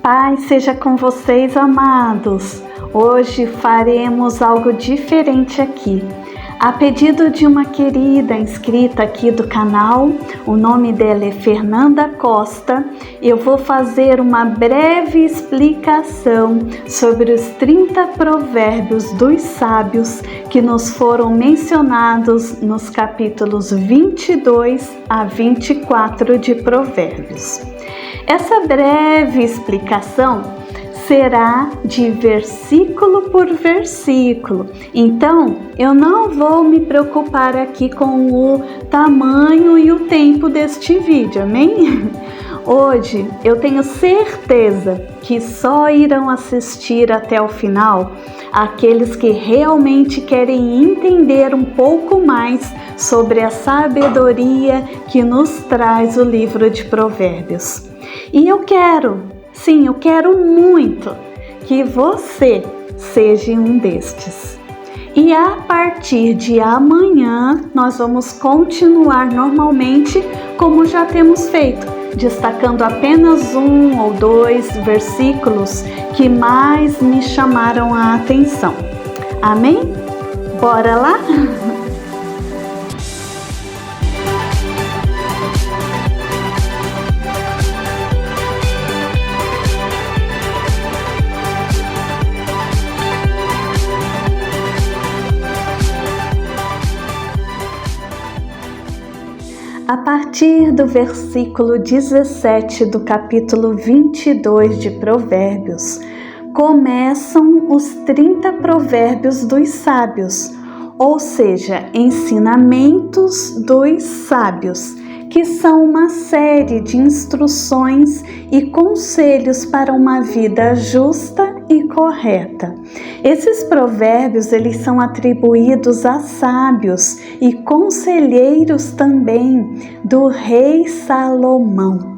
Paz seja com vocês, amados. Hoje faremos algo diferente aqui. A pedido de uma querida inscrita aqui do canal, o nome dela é Fernanda Costa, eu vou fazer uma breve explicação sobre os 30 provérbios dos sábios que nos foram mencionados nos capítulos 22 a 24 de Provérbios. Essa breve explicação será de versículo por versículo, então eu não vou me preocupar aqui com o tamanho e o tempo deste vídeo, amém? Hoje eu tenho certeza que só irão assistir até o final aqueles que realmente querem entender um pouco mais sobre a sabedoria que nos traz o livro de Provérbios. E eu quero muito que você seja um destes. E a partir de amanhã nós vamos continuar normalmente como já temos feito, destacando apenas um ou dois versículos que mais me chamaram a atenção. Amém? Bora lá? A partir do versículo 17 do capítulo 22 de Provérbios, começam os 30 provérbios dos sábios, ou seja, ensinamentos dos sábios, que são uma série de instruções e conselhos para uma vida justa e correta. Esses provérbios, eles são atribuídos a sábios e conselheiros também do rei Salomão,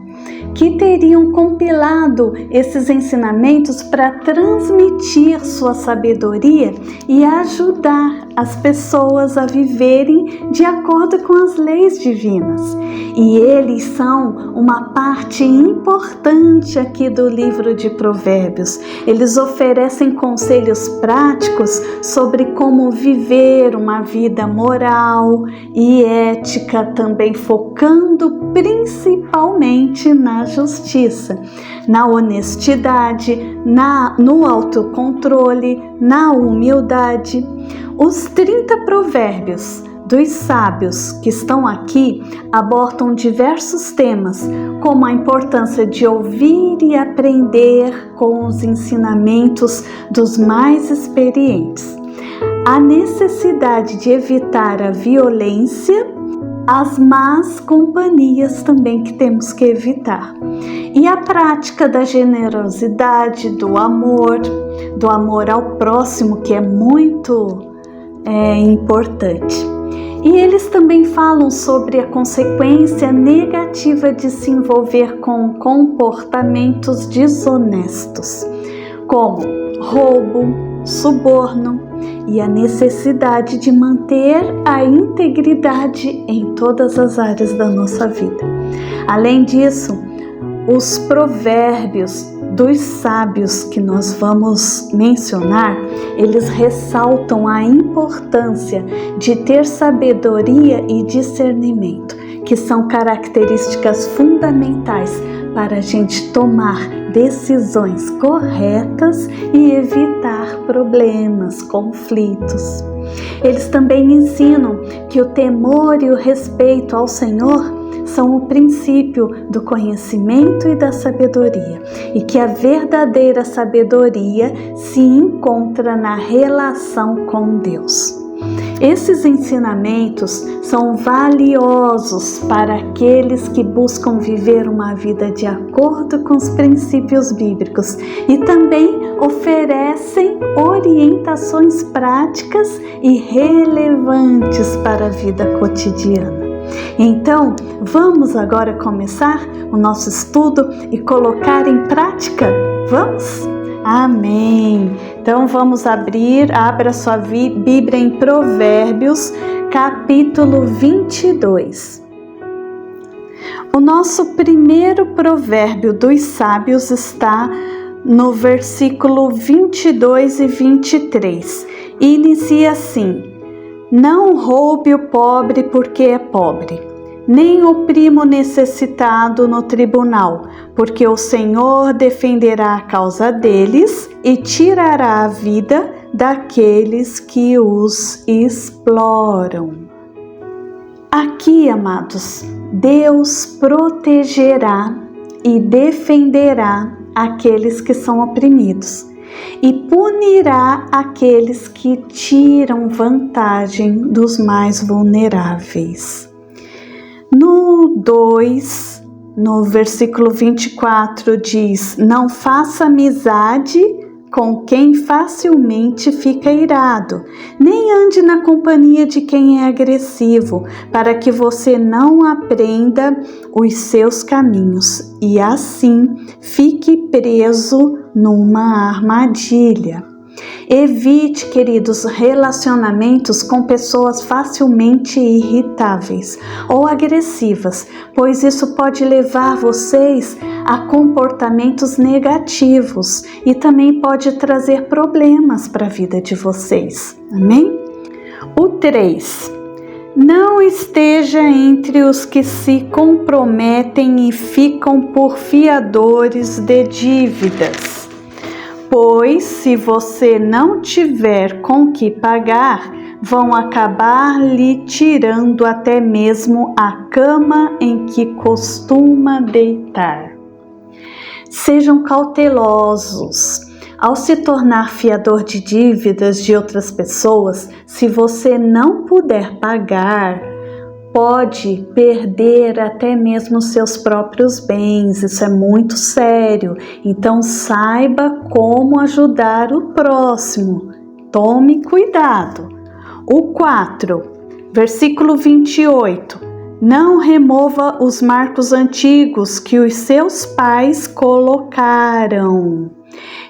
que teriam compilado esses ensinamentos para transmitir sua sabedoria e ajudar as pessoas a viverem de acordo com as leis divinas. E eles são uma parte importante aqui do livro de Provérbios. Eles oferecem conselhos práticos sobre como viver uma vida moral e ética, também focando principalmente na justiça, na honestidade, no autocontrole, na humildade. Os 30 provérbios dos sábios que estão aqui abordam diversos temas, como a importância de ouvir e aprender com os ensinamentos dos mais experientes, a necessidade de evitar a violência, as más companhias também que temos que evitar, e a prática da generosidade, do amor ao próximo, que é muito importante. E eles também falam sobre a consequência negativa de se envolver com comportamentos desonestos, como roubo, suborno e a necessidade de manter a integridade em todas as áreas da nossa vida. Além disso, os provérbios dos sábios que nós vamos mencionar, eles ressaltam a importância de ter sabedoria e discernimento, que são características fundamentais para a gente tomar decisões corretas e evitar problemas, conflitos. Eles também ensinam que o temor e o respeito ao Senhor são o princípio do conhecimento e da sabedoria, e que a verdadeira sabedoria se encontra na relação com Deus. Esses ensinamentos são valiosos para aqueles que buscam viver uma vida de acordo com os princípios bíblicos e também oferecem orientações práticas e relevantes para a vida cotidiana. Então, vamos agora começar o nosso estudo e colocar em prática? Vamos? Amém! Então vamos abra sua Bíblia em Provérbios, capítulo 22. O nosso primeiro provérbio dos sábios está no versículo 22 e 23. Inicia assim: não roube o pobre porque é pobre, nem oprima o necessitado no tribunal, porque o Senhor defenderá a causa deles e tirará a vida daqueles que os exploram. Aqui, amados, Deus protegerá e defenderá aqueles que são oprimidos e punirá aqueles que tiram vantagem dos mais vulneráveis. No 2, no versículo 24, diz: não faça amizade com quem facilmente fica irado, nem ande na companhia de quem é agressivo, para que você não aprenda os seus caminhos e assim fique preso numa armadilha. Evite, queridos, relacionamentos com pessoas facilmente irritáveis ou agressivas, pois isso pode levar vocês a comportamentos negativos e também pode trazer problemas para a vida de vocês. Amém? O 3. Não esteja entre os que se comprometem e ficam por fiadores de dívidas. Pois se você não tiver com que pagar, vão acabar lhe tirando até mesmo a cama em que costuma deitar. Sejam cautelosos. Ao se tornar fiador de dívidas de outras pessoas, se você não puder pagar, pode perder até mesmo seus próprios bens. Isso é muito sério. Então saiba como ajudar o próximo. Tome cuidado. O 4, versículo 28. Não remova os marcos antigos que os seus pais colocaram.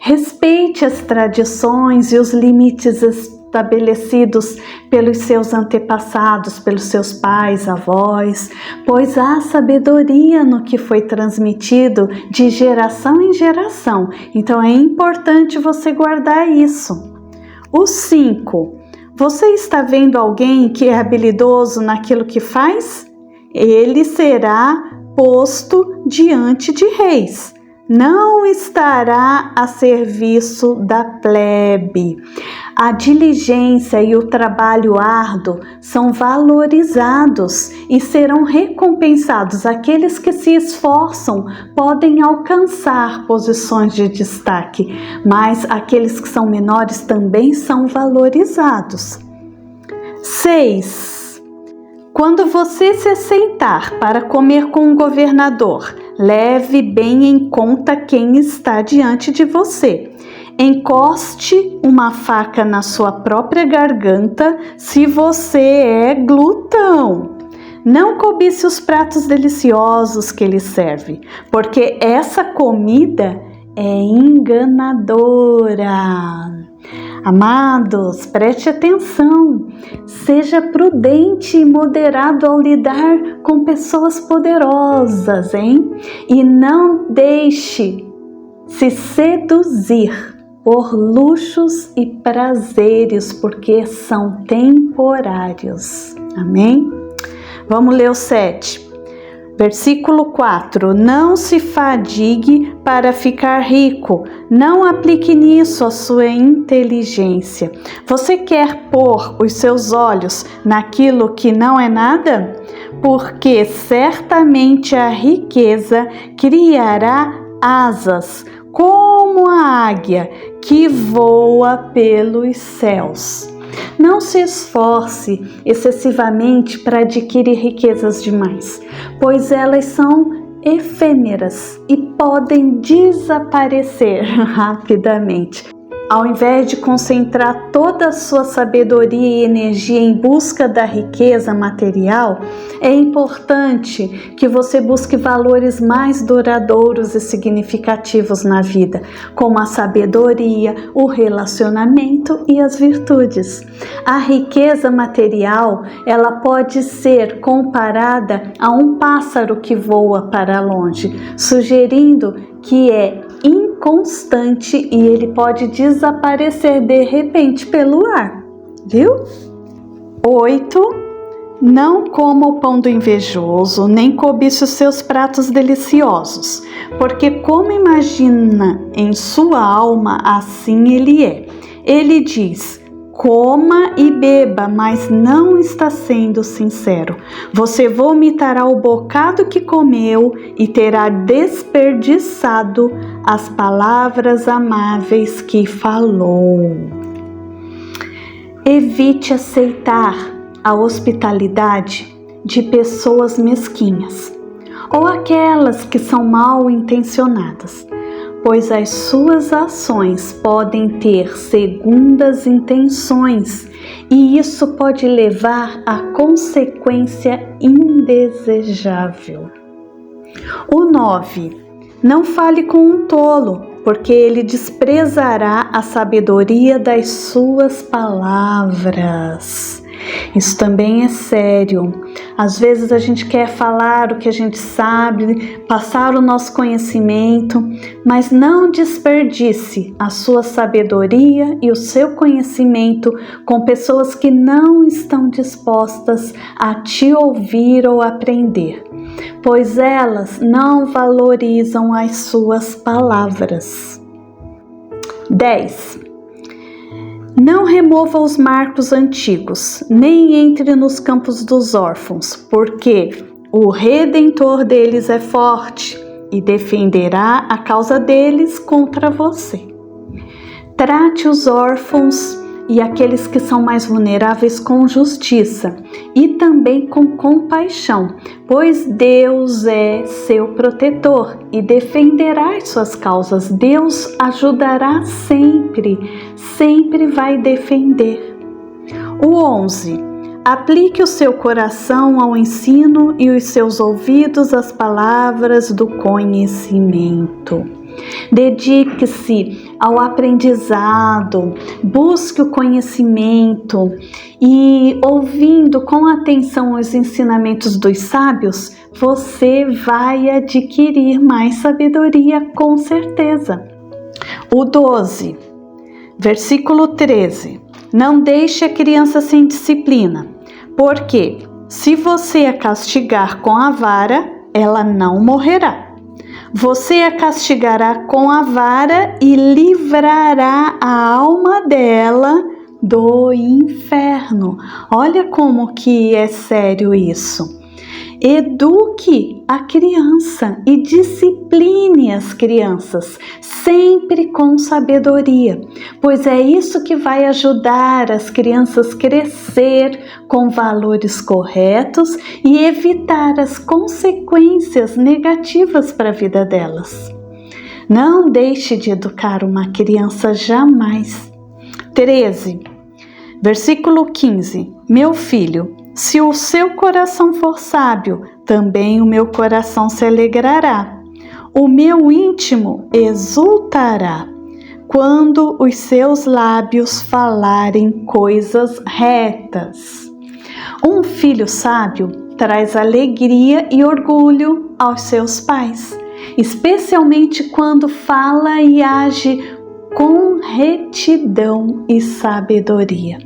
Respeite as tradições e os limites estabelecidos pelos seus antepassados, pelos seus pais, avós, pois há sabedoria no que foi transmitido de geração em geração. Então é importante você guardar isso. O 5. Você está vendo alguém que é habilidoso naquilo que faz? Ele será posto diante de reis. Não estará a serviço da plebe. A diligência e o trabalho árduo são valorizados e serão recompensados. Aqueles que se esforçam podem alcançar posições de destaque, mas aqueles que são menores também são valorizados. 6. Quando você se assentar para comer com um governador, leve bem em conta quem está diante de você. Encoste uma faca na sua própria garganta se você é glutão. Não cobice os pratos deliciosos que ele serve, porque essa comida é enganadora. Amados, preste atenção, seja prudente e moderado ao lidar com pessoas poderosas, hein? E não deixe se seduzir por luxos e prazeres, porque são temporários. Amém? Vamos ler o 7. Versículo 4. Não se fadigue para ficar rico, não aplique nisso a sua inteligência. Você quer pôr os seus olhos naquilo que não é nada? Porque certamente a riqueza criará asas, como a águia que voa pelos céus. Não se esforce excessivamente para adquirir riquezas demais, pois elas são efêmeras e podem desaparecer rapidamente. Ao invés de concentrar toda a sua sabedoria e energia em busca da riqueza material, é importante que você busque valores mais duradouros e significativos na vida, como a sabedoria, o relacionamento e as virtudes. A riqueza material, ela pode ser comparada a um pássaro que voa para longe, sugerindo que é impossível inconstante e ele pode desaparecer de repente pelo ar, viu? 8. Não coma o pão do invejoso, nem cobice os seus pratos deliciosos, porque como imagina em sua alma, assim ele é. Ele diz: coma e beba, mas não está sendo sincero. Você vomitará o bocado que comeu e terá desperdiçado as palavras amáveis que falou. Evite aceitar a hospitalidade de pessoas mesquinhas ou aquelas que são mal intencionadas, pois as suas ações podem ter segundas intenções e isso pode levar a consequência indesejável. O 9. Não fale com um tolo, porque ele desprezará a sabedoria das suas palavras. Isso também é sério. Às vezes a gente quer falar o que a gente sabe, passar o nosso conhecimento, mas não desperdice a sua sabedoria e o seu conhecimento com pessoas que não estão dispostas a te ouvir ou aprender, pois elas não valorizam as suas palavras. 10. Não remova os marcos antigos, nem entre nos campos dos órfãos, porque o Redentor deles é forte e defenderá a causa deles contra você. Trate os órfãos e aqueles que são mais vulneráveis com justiça e também com compaixão, pois Deus é seu protetor e defenderá as suas causas. Deus ajudará sempre, sempre vai defender. O 11. Aplique o seu coração ao ensino e os seus ouvidos às palavras do conhecimento. Dedique-se ao aprendizado, busque o conhecimento e, ouvindo com atenção os ensinamentos dos sábios, você vai adquirir mais sabedoria com certeza. O 12, versículo 13. Não deixe a criança sem disciplina, porque se você a castigar com a vara, ela não morrerá. Você a castigará com a vara e livrará a alma dela do inferno. Olha como que é sério isso. Eduque a criança e discipline as crianças, sempre com sabedoria, pois é isso que vai ajudar as crianças a crescer com valores corretos e evitar as consequências negativas para a vida delas. Não deixe de educar uma criança jamais. 13, versículo 15. Meu filho, se o seu coração for sábio, também o meu coração se alegrará. O meu íntimo exultará quando os seus lábios falarem coisas retas. Um filho sábio traz alegria e orgulho aos seus pais, especialmente quando fala e age com retidão e sabedoria.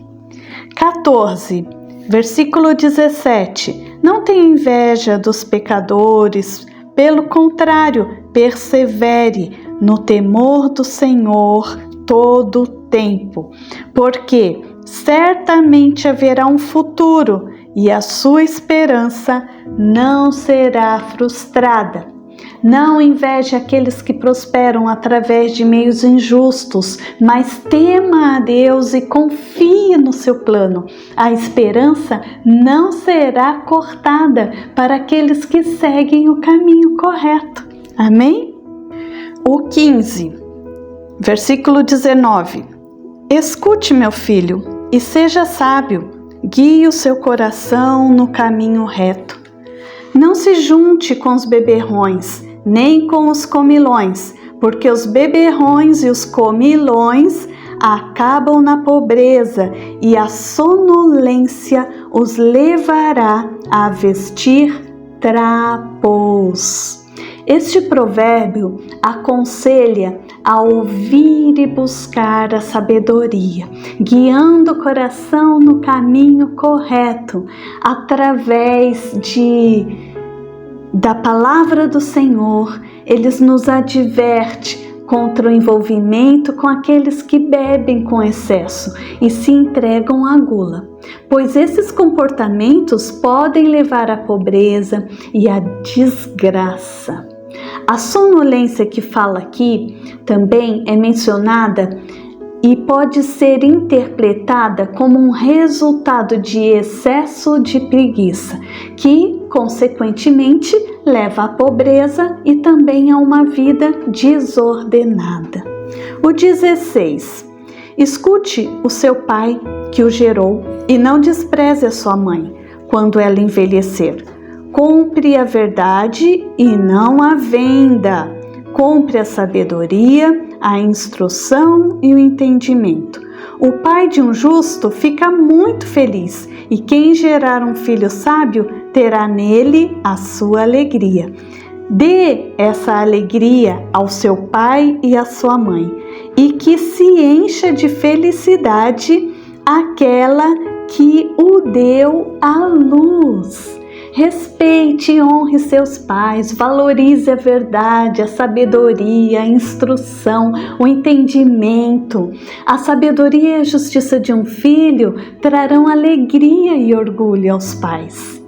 14. Versículo 17. Não tenha inveja dos pecadores, pelo contrário, persevere no temor do Senhor todo o tempo, porque certamente haverá um futuro e a sua esperança não será frustrada. Não inveje aqueles que prosperam através de meios injustos, mas tema a Deus e confie no seu plano. A esperança não será cortada para aqueles que seguem o caminho correto. Amém? O 15, versículo 19. Escute, meu filho, e seja sábio, guie o seu coração no caminho reto. Não se junte com os beberrões, nem com os comilões, porque os beberrões e os comilões acabam na pobreza e a sonolência os levará a vestir trapos. Este provérbio aconselha a ouvir e buscar a sabedoria, guiando o coração no caminho correto, através da palavra do Senhor. Eles nos advertem contra o envolvimento com aqueles que bebem com excesso e se entregam à gula, pois esses comportamentos podem levar à pobreza e à desgraça. A sonolência que fala aqui também é mencionada e pode ser interpretada como um resultado de excesso de preguiça, que, consequentemente, leva à pobreza e também a uma vida desordenada. O 16. Escute o seu pai que o gerou e não despreze a sua mãe quando ela envelhecer. Compre a verdade e não a venda. Compre a sabedoria, a instrução e o entendimento. O pai de um justo fica muito feliz, e quem gerar um filho sábio terá nele a sua alegria. Dê essa alegria ao seu pai e à sua mãe, e que se encha de felicidade aquela que o deu à luz. Respeite e honre seus pais, valorize a verdade, a sabedoria, a instrução, o entendimento. A sabedoria e a justiça de um filho trarão alegria e orgulho aos pais.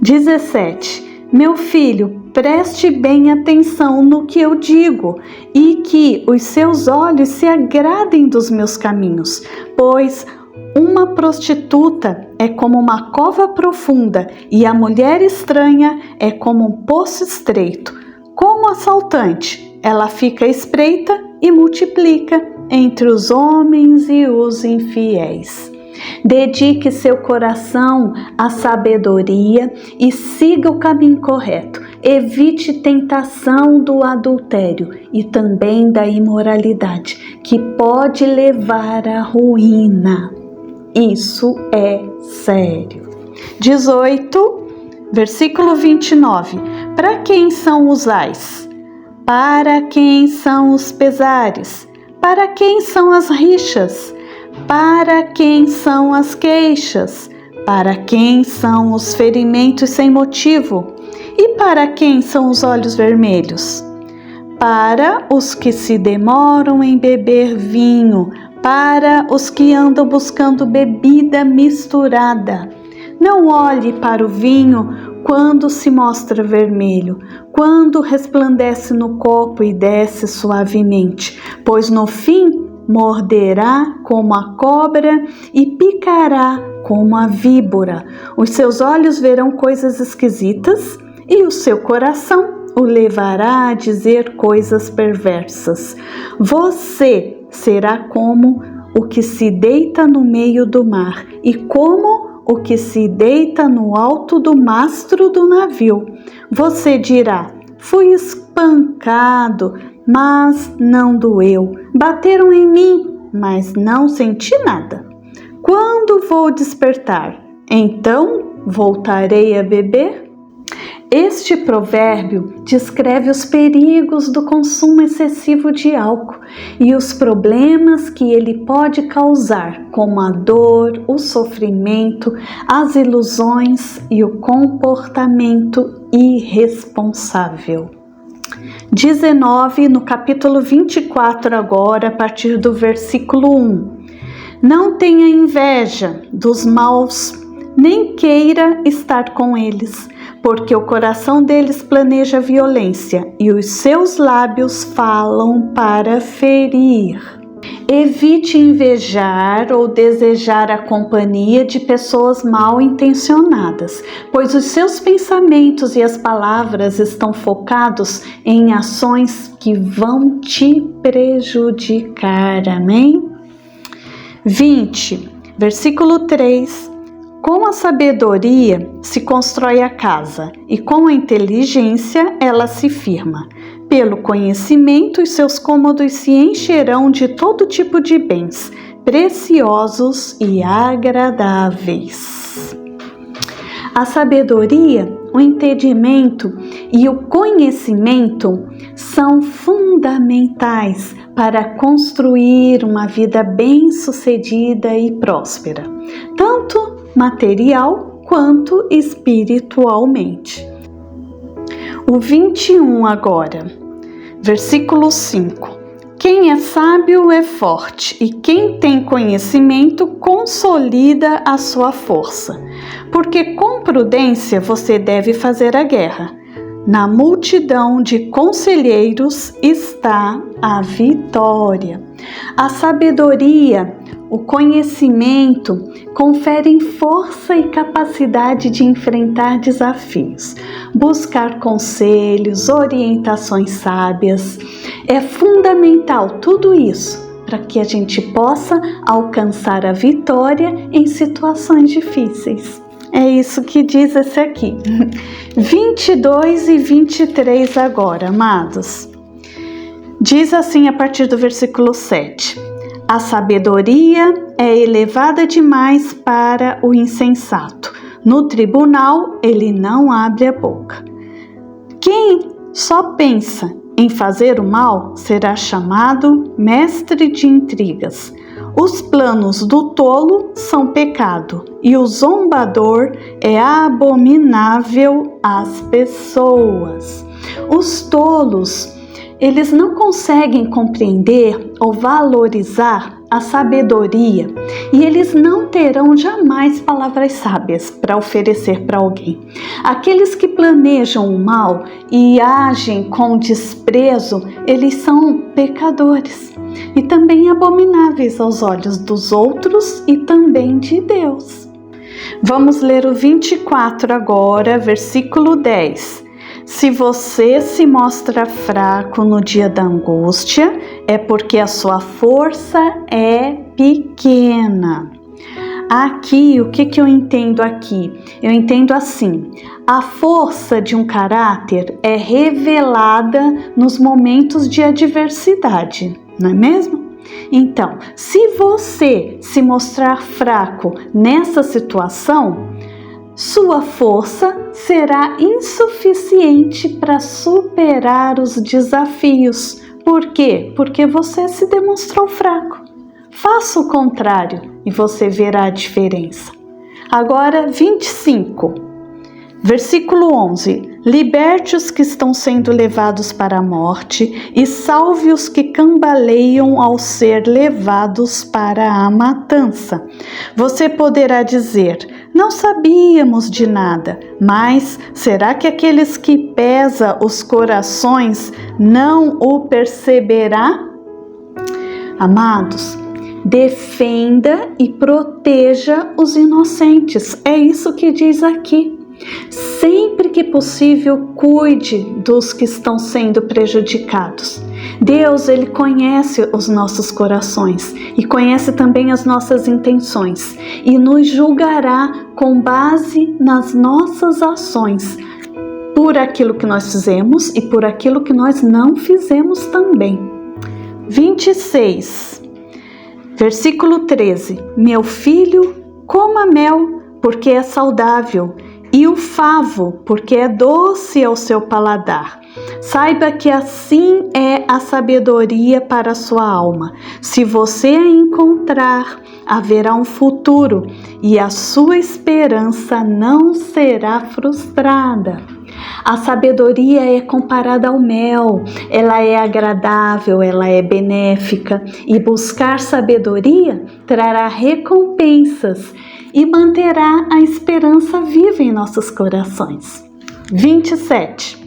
17. Meu filho, preste bem atenção no que eu digo e que os seus olhos se agradem dos meus caminhos, pois uma prostituta é como uma cova profunda e a mulher estranha é como um poço estreito. Como assaltante, ela fica espreita e multiplica entre os homens e os infiéis. Dedique seu coração à sabedoria e siga o caminho correto. Evite tentação do adultério e também da imoralidade, que pode levar à ruína. Isso é sério. 18, versículo 29. Para quem são os ais? Para quem são os pesares? Para quem são as rixas? Para quem são as queixas? Para quem são os ferimentos sem motivo? E para quem são os olhos vermelhos? Para os que se demoram em beber vinho, para os que andam buscando bebida misturada. Não olhe para o vinho quando se mostra vermelho, quando resplandece no copo e desce suavemente, pois no fim morderá como a cobra e picará como a víbora. Os seus olhos verão coisas esquisitas e o seu coração o levará a dizer coisas perversas. Você será como o que se deita no meio do mar e como o que se deita no alto do mastro do navio. Você dirá: fui espancado, mas não doeu. Bateram em mim, mas não senti nada. Quando vou despertar, então voltarei a beber? Este provérbio descreve os perigos do consumo excessivo de álcool e os problemas que ele pode causar, como a dor, o sofrimento, as ilusões e o comportamento irresponsável. 19, no capítulo 24 agora, a partir do versículo 1. Não tenha inveja dos maus, nem queira estar com eles, porque o coração deles planeja violência e os seus lábios falam para ferir. Evite invejar ou desejar a companhia de pessoas mal intencionadas, pois os seus pensamentos e as palavras estão focados em ações que vão te prejudicar. Amém? 20, versículo 3. Com a sabedoria se constrói a casa, e com a inteligência ela se firma. Pelo conhecimento, os seus cômodos se encherão de todo tipo de bens, preciosos e agradáveis. A sabedoria o entendimento e o conhecimento são fundamentais para construir uma vida bem-sucedida e próspera, tanto material quanto espiritualmente. O 21 agora, versículo 5. Quem é sábio é forte, e quem tem conhecimento consolida a sua força. Porque com prudência você deve fazer a guerra. Na multidão de conselheiros está a vitória. A sabedoria, o conhecimento, conferem força e capacidade de enfrentar desafios. Buscar conselhos, orientações sábias. É fundamental tudo isso para que a gente possa alcançar a vitória em situações difíceis. É isso que diz esse aqui. 22 e 23 agora, amados. Diz assim a partir do versículo 7. A sabedoria é elevada demais para o insensato. No tribunal, ele não abre a boca. Quem só pensa em fazer o mal será chamado mestre de intrigas. Os planos do tolo são pecado, e o zombador é abominável às pessoas. Os tolos, eles não conseguem compreender ou valorizar a sabedoria, e eles não terão jamais palavras sábias para oferecer para alguém. Aqueles que planejam o mal e agem com desprezo, eles são pecadores e também abomináveis aos olhos dos outros e também de Deus. Vamos ler o 24 agora, versículo 10. Se você se mostra fraco no dia da angústia, é porque a sua força é pequena. Aqui, o que eu entendo aqui? Eu entendo assim: a força de um caráter é revelada nos momentos de adversidade, não é mesmo? Então, se você se mostrar fraco nessa situação, sua força será insuficiente para superar os desafios. Por quê? Porque você se demonstrou fraco. Faça o contrário e você verá a diferença. Agora, 25. Versículo 11. Liberte os que estão sendo levados para a morte e salve os que cambaleiam ao ser levados para a matança. Você poderá dizer: não sabíamos de nada, mas será que aqueles que pesa os corações não o perceberá? Amados, defenda e proteja os inocentes. É isso que diz aqui. Sempre que possível, cuide dos que estão sendo prejudicados. Deus, Ele conhece os nossos corações e conhece também as nossas intenções e nos julgará com base nas nossas ações, por aquilo que nós fizemos e por aquilo que nós não fizemos também. 26, versículo 13. Meu filho, coma mel, porque é saudável, e o favo, porque é doce ao seu paladar. Saiba que assim é a sabedoria para a sua alma. Se você a encontrar, haverá um futuro e a sua esperança não será frustrada. A sabedoria é comparada ao mel, ela é agradável, ela é benéfica, e buscar sabedoria trará recompensas e manterá a esperança viva em nossos corações. 27.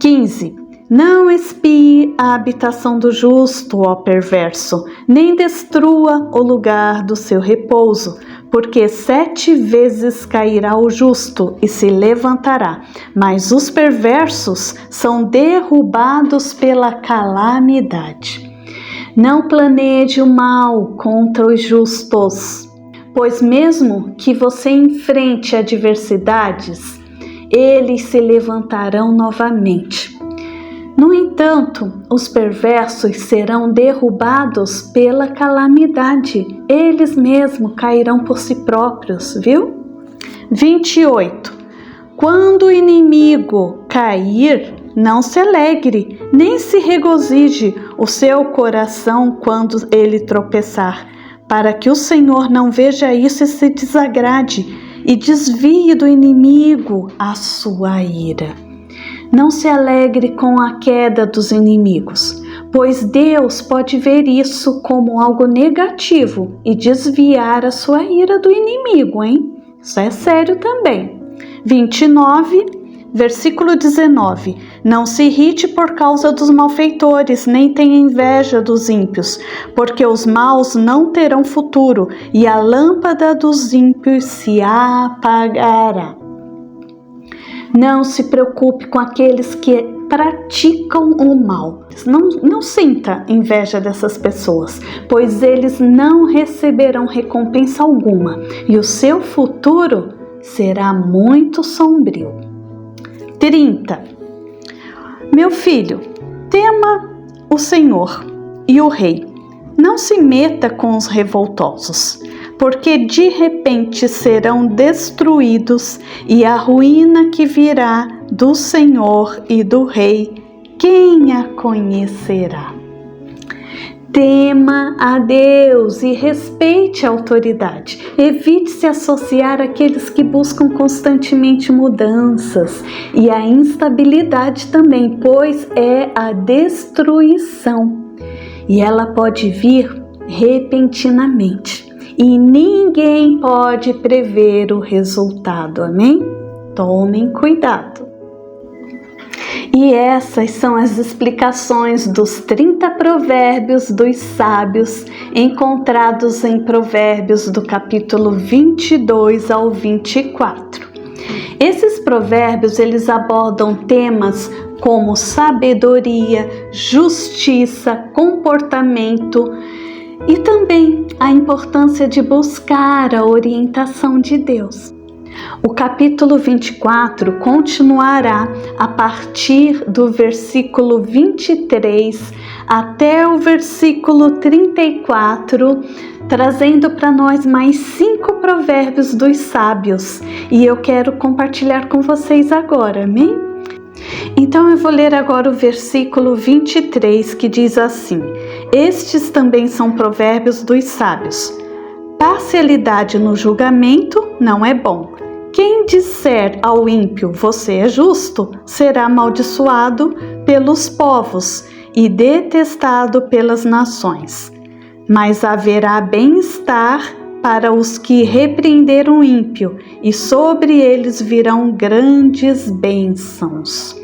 15. Não espie a habitação do justo, ó perverso, nem destrua o lugar do seu repouso, porque 7 vezes cairá o justo e se levantará, mas os perversos são derrubados pela calamidade. Não planeje o mal contra os justos, pois mesmo que você enfrente adversidades, eles se levantarão novamente. No entanto, os perversos serão derrubados pela calamidade. Eles mesmos cairão por si próprios, viu? 28. Quando o inimigo cair, não se alegre, nem se regozije o seu coração quando ele tropeçar, para que o Senhor não veja isso e se desagrade e desvie do inimigo a sua ira. Não se alegre com a queda dos inimigos, pois Deus pode ver isso como algo negativo e desviar a sua ira do inimigo, hein? Isso é sério também. 29, versículo 19. Não se irrite por causa dos malfeitores, nem tenha inveja dos ímpios, porque os maus não terão futuro e a lâmpada dos ímpios se apagará. Não se preocupe com aqueles que praticam o mal. Não sinta inveja dessas pessoas, pois eles não receberão recompensa alguma e o seu futuro será muito sombrio. 30. Meu filho, tema o Senhor e o Rei. Não se meta com os revoltosos, porque de repente serão destruídos, e a ruína que virá do Senhor e do Rei, quem a conhecerá? Tema a Deus e respeite a autoridade. Evite se associar àqueles que buscam constantemente mudanças e a instabilidade também, pois é a destruição. E ela pode vir repentinamente. E ninguém pode prever o resultado, amém? Tomem cuidado. E essas são as explicações dos 30 provérbios dos sábios encontrados em Provérbios do capítulo 22 ao 24. Esses provérbios, eles abordam temas como sabedoria, justiça, comportamento e também a importância de buscar a orientação de Deus. O capítulo 24 continuará a partir do versículo 23 até o versículo 34, trazendo para nós mais 5 provérbios dos sábios. E eu quero compartilhar com vocês agora, amém? Então eu vou ler agora o versículo 23, que diz assim: Estes também são provérbios dos sábios. Parcialidade no julgamento não é bom. Quem disser ao ímpio, você é justo, será amaldiçoado pelos povos e detestado pelas nações. Mas haverá bem-estar para os que repreenderam o ímpio, e sobre eles virão grandes bênçãos.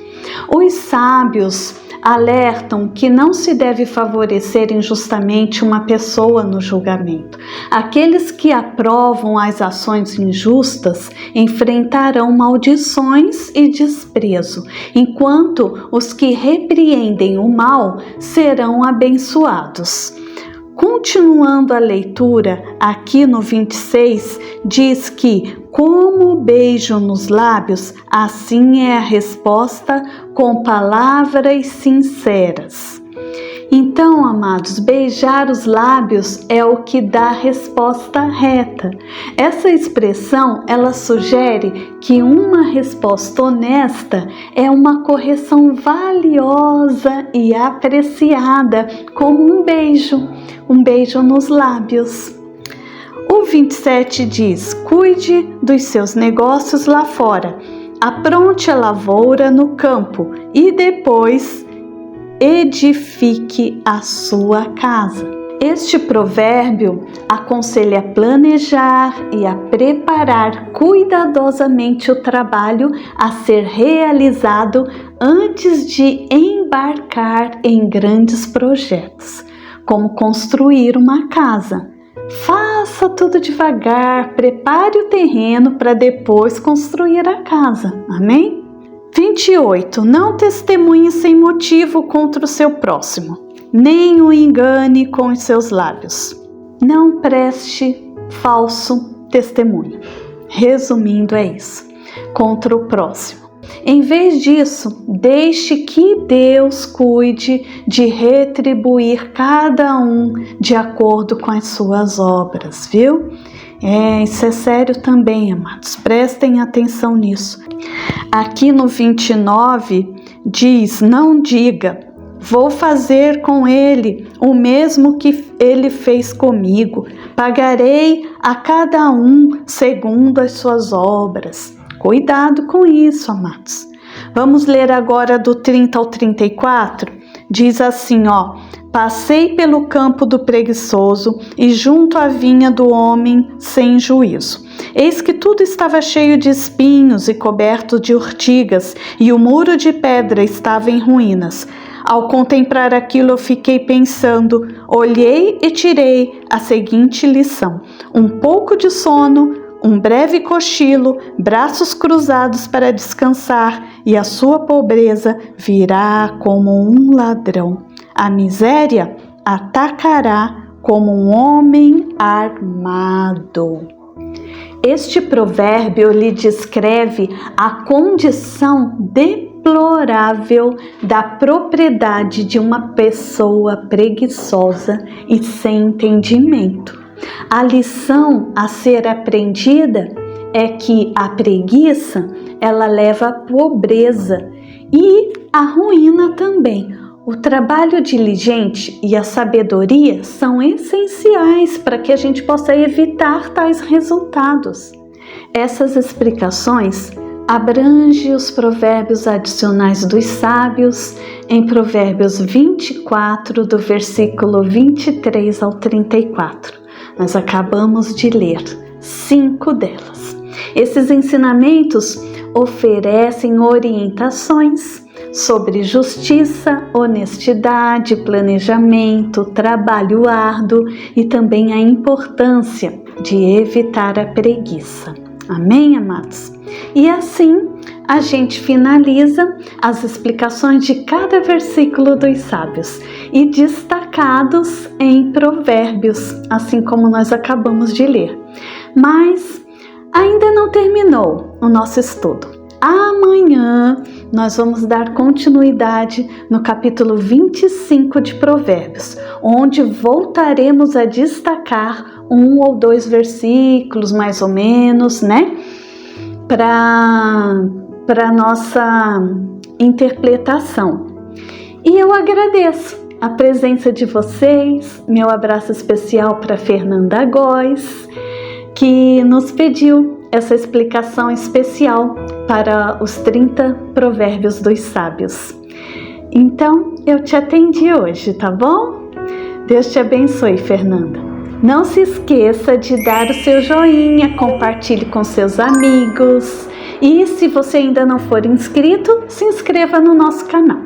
Os sábios alertam que não se deve favorecer injustamente uma pessoa no julgamento. Aqueles que aprovam as ações injustas enfrentarão maldições e desprezo, enquanto os que repreendem o mal serão abençoados. Continuando a leitura, aqui no 26, diz que, como o beijo nos lábios, assim é a resposta com palavras sinceras. Então, amados, beijar os lábios é o que dá a resposta reta. Essa expressão, ela sugere que uma resposta honesta é uma correção valiosa e apreciada, como um beijo nos lábios. O 27 diz: cuide dos seus negócios lá fora, apronte a lavoura no campo e depois edifique a sua casa. Este provérbio aconselha a planejar e a preparar cuidadosamente o trabalho a ser realizado antes de embarcar em grandes projetos, como construir uma casa. Faça tudo devagar, prepare o terreno para depois construir a casa. Amém? 28. Não testemunhe sem motivo contra o seu próximo, nem o engane com os seus lábios. Não preste falso testemunho. Resumindo, é isso. Contra o próximo. Em vez disso, deixe que Deus cuide de retribuir cada um de acordo com as suas obras, viu? Isso é sério também, amados. Prestem atenção nisso. Aqui no 29 diz: não diga, vou fazer com ele o mesmo que ele fez comigo. Pagarei a cada um segundo as suas obras. Cuidado com isso, amados. Vamos ler agora do 30 ao 34. Diz assim, passei pelo campo do preguiçoso e junto à vinha do homem sem juízo. Eis que tudo estava cheio de espinhos e coberto de urtigas, e o muro de pedra estava em ruínas. Ao contemplar aquilo, eu fiquei pensando, olhei e tirei a seguinte lição: um pouco de sono, um breve cochilo, braços cruzados para descansar, e a sua pobreza virá como um ladrão. A miséria atacará como um homem armado. Este provérbio lhe descreve a condição deplorável da propriedade de uma pessoa preguiçosa e sem entendimento. A lição a ser aprendida é que a preguiça, ela leva à pobreza e à ruína também. O trabalho diligente e a sabedoria são essenciais para que a gente possa evitar tais resultados. Essas explicações abrangem os provérbios adicionais dos sábios em Provérbios 24, do versículo 23 ao 34. Nós acabamos de ler 5 delas. Esses ensinamentos oferecem orientações sobre justiça, honestidade, planejamento, trabalho árduo e também a importância de evitar a preguiça. Amém, amados? E assim a gente finaliza as explicações de cada versículo dos sábios e destacados em Provérbios, assim como nós acabamos de ler. Mas ainda não terminou o nosso estudo. Amanhã nós vamos dar continuidade no capítulo 25 de Provérbios, onde voltaremos a destacar 1 ou 2 versículos, mais ou menos, para nossa interpretação. E eu agradeço a presença de vocês, meu abraço especial para Fernanda Góes, que nos pediu essa explicação especial para os 30 provérbios dos sábios. Então, eu te atendi hoje, tá bom? Deus te abençoe, Fernanda. Não se esqueça de dar o seu joinha, compartilhe com seus amigos e, se você ainda não for inscrito, se inscreva no nosso canal.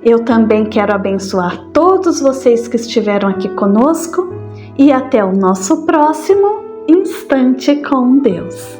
Eu também quero abençoar todos vocês que estiveram aqui conosco e até o nosso próximo Instante com Deus.